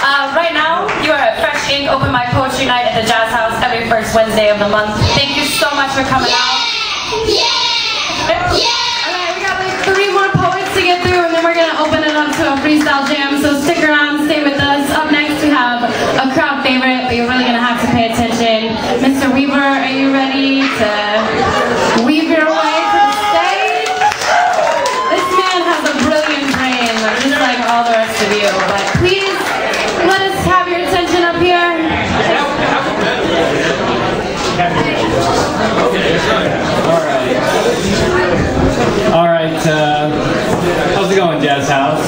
Right now, you are at Fresh Ink Open Mic Poetry Night at the Jazz House every first Wednesday of the month. Thank you so much for coming out. Alright, we got like 3 more poets to get through, and then we're gonna open it up to a freestyle jam. So stick around, stay with us. Up next, we have a crowd favorite, but you're really gonna have to pay attention. Mr. Weaver, are you ready to weave your way to the stage? This man has a brilliant brain, just like all the rest of you. But please, let us have your attention up here. Alright, how's it going, Jazz House?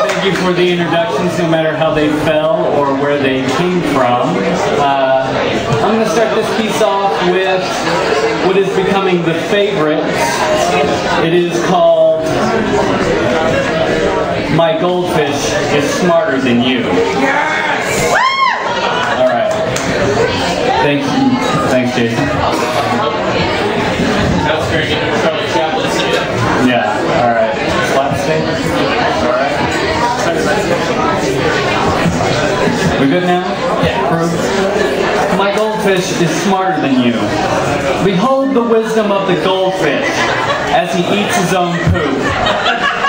Thank you for the introductions, no matter how they fell or where they came from. I'm going to start this piece off with what is becoming the favorite. It is called My Goldfish is Smarter Than You. Yes! Alright. Thank you. Thanks, Jason. That was very good. Yeah, alright. Slapstick? Alright. We good now? Yeah. My goldfish is smarter than you. Behold the wisdom of the goldfish as he eats his own poop.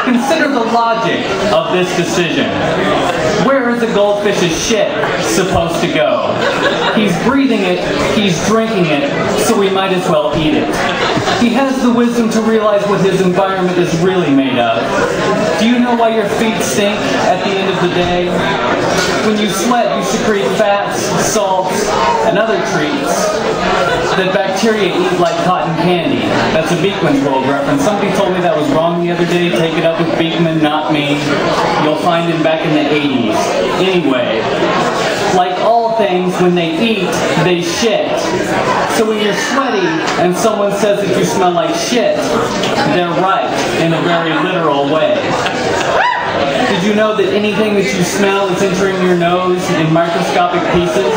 Consider the logic of this decision. Where is a goldfish's shit supposed to go? He's breathing it, he's drinking it, so we might as well eat it. He has the wisdom to realize what his environment is really made of. Do you know why your feet stink at the end of the day? When you sweat, you secrete fats, salts, and other treats that bacteria eat like cotton candy. That's a Beekman's World reference. Somebody told me that was wrong the other day. Take it up with Beekman, not me. You'll find him back in the 80s. Anyway, like all things, when they eat, they shit. So when you're sweaty and someone says that you smell like shit, they're right in a very literal way. Did you know that anything that you smell is entering your nose in microscopic pieces?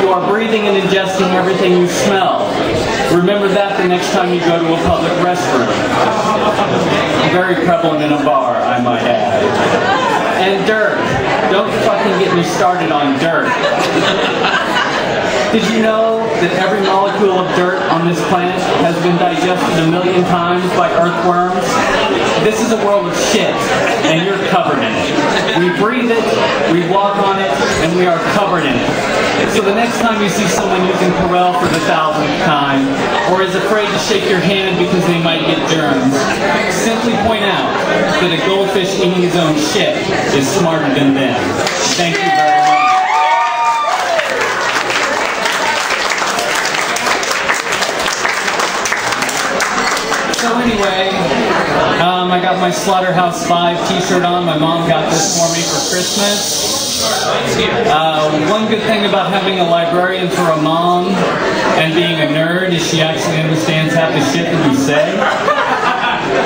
You are breathing and ingesting everything you smell. Remember that the next time you go to a public restroom. Very prevalent in a bar, I might add. And dirt. Don't fucking get me started on dirt. Did you know that every molecule of dirt on this planet has been digested 1 million times by earthworms? This is a world of shit, and you're covered in it. We breathe it, we walk on it, and we are covered in it. So the next time you see someone using Perel for the 1000th time, or is afraid to shake your hand because they might get germs, simply point out that a goldfish eating his own shit is smarter than them. Thank you very much. So anyway, I got my Slaughterhouse 5 t-shirt on. My mom got this for me for Christmas. One good thing about having a librarian for a mom and being a nerd is she actually understands half the shit that we say.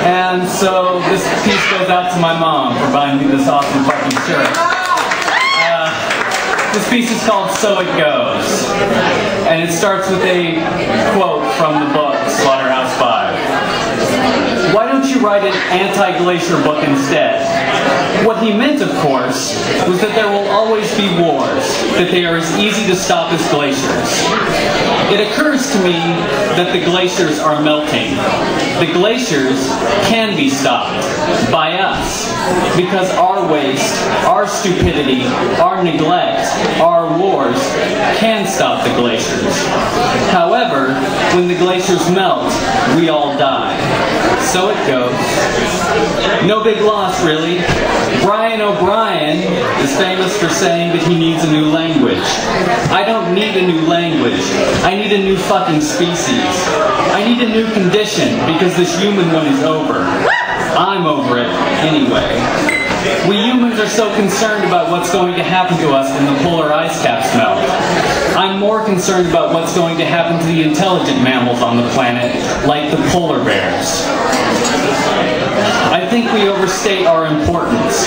And so this piece goes out to my mom for buying me this awesome fucking shirt. This piece is called So It Goes. And it starts with a quote from the book Slaughterhouse 5. Why don't you write an anti-glacier book instead? What he meant, of course, was that there will always be wars, that they are as easy to stop as glaciers. It occurs to me that the glaciers are melting. The glaciers can be stopped by us, because our waste, our stupidity, our neglect, our wars can stop the glaciers. However, when the glaciers melt, we all die. So it goes. No big loss, really. Brian O'Brien is famous for saying that he needs a new language. I don't need a new language. I need a new fucking species. I need a new condition because this human one is over. I'm over it anyway. We humans are so concerned about what's going to happen to us when the polar ice caps melt. I'm more concerned about what's going to happen to the intelligent mammals on the planet, like the polar bears. I think we overstate our importance.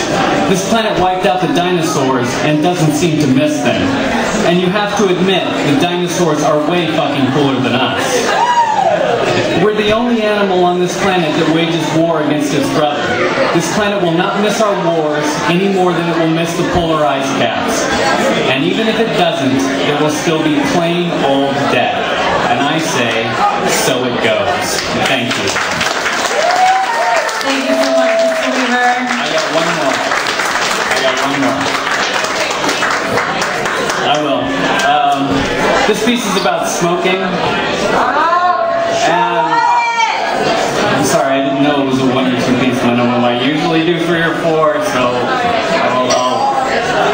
This planet wiped out the dinosaurs and doesn't seem to miss them. And you have to admit, the dinosaurs are way fucking cooler than us. We're the only animal on this planet that wages war against its brother. This planet will not miss our wars any more than it will miss the polar ice caps. And even if it doesn't, there will still be plain old death. And I say, so it goes. Thank you. Thank you so much, Mr. Weaver. I got one more. I will. This piece is about smoking. And I'm sorry, I didn't know it was a 1 or 2 piece minimum. I usually do 3 or 4, so I'll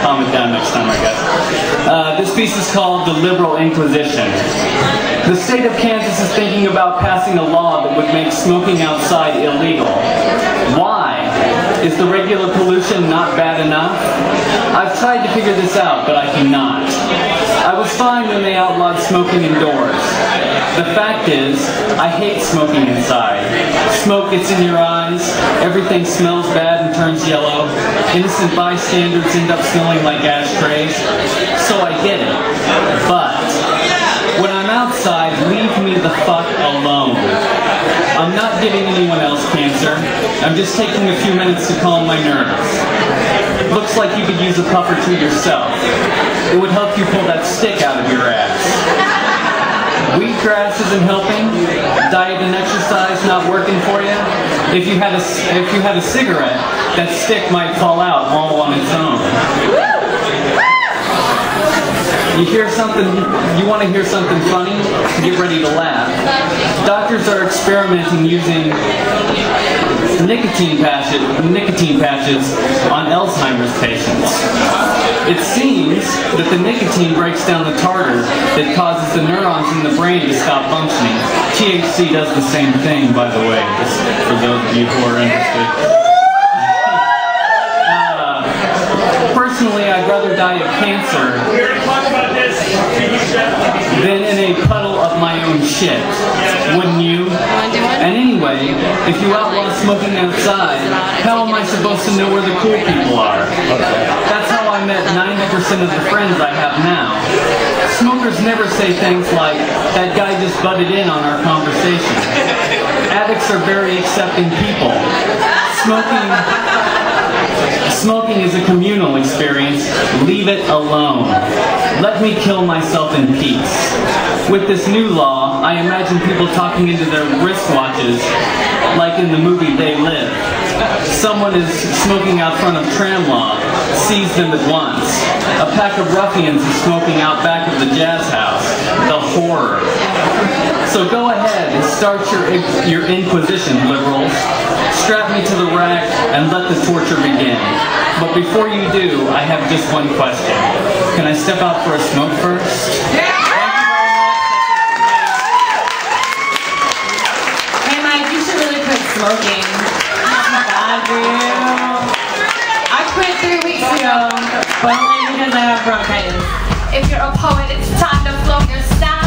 calm it down next time, I guess. This piece is called The Liberal Inquisition. The state of Kansas is thinking about passing a law that would make smoking outside illegal. Why? Is the regular pollution not bad enough? I've tried to figure this out, but I cannot. I was fine when they outlawed smoking indoors. The fact is, I hate smoking inside. Smoke gets in your eyes, everything smells bad and turns yellow, innocent bystanders end up smelling like ashtrays, so I get it. But when I'm outside, leave me the fuck alone. I'm not giving anyone else cancer. I'm just taking a few minutes to calm my nerves. Looks like you could use a puff or two yourself. It would help you pull that stick out of your ass. Wheatgrass isn't helping. Diet and exercise not working for you. If you had a cigarette, that stick might fall out all on its own. You want to hear something funny? Get ready to laugh. Doctors are experimenting using nicotine patches on Alzheimer's patients. It seems that the nicotine breaks down the tartar that causes the neurons in the brain to stop functioning. THC does the same thing, by the way, just for those of you who are interested. Personally, I'd rather die of cancer than in a puddle of my own shit. Wouldn't you? And anyway, if you outlaw smoking outside, how am I supposed to know where the cool people are? That's how I met 90% of the friends I have now. Smokers never say things like, that guy just butted in on our conversation. Addicts are very accepting people. Smoking is a communal experience. Leave it alone. Let me kill myself in peace. With this new law, I imagine people talking into their wristwatches like in the movie They Live. Someone is smoking out front of tramlaw, sees them at once. A pack of ruffians is smoking out back of the jazz house. The horror. So go ahead and start your inquisition, liberals. Strap me to the rack and let the torture begin. But before you do, I have just one question. Can I step out for a smoke first? Hey Mike, you should really quit smoking. It's bad for you. I quit 3 weeks ago, but only because I have bronchitis. If you're a poet, it's time to flow your style.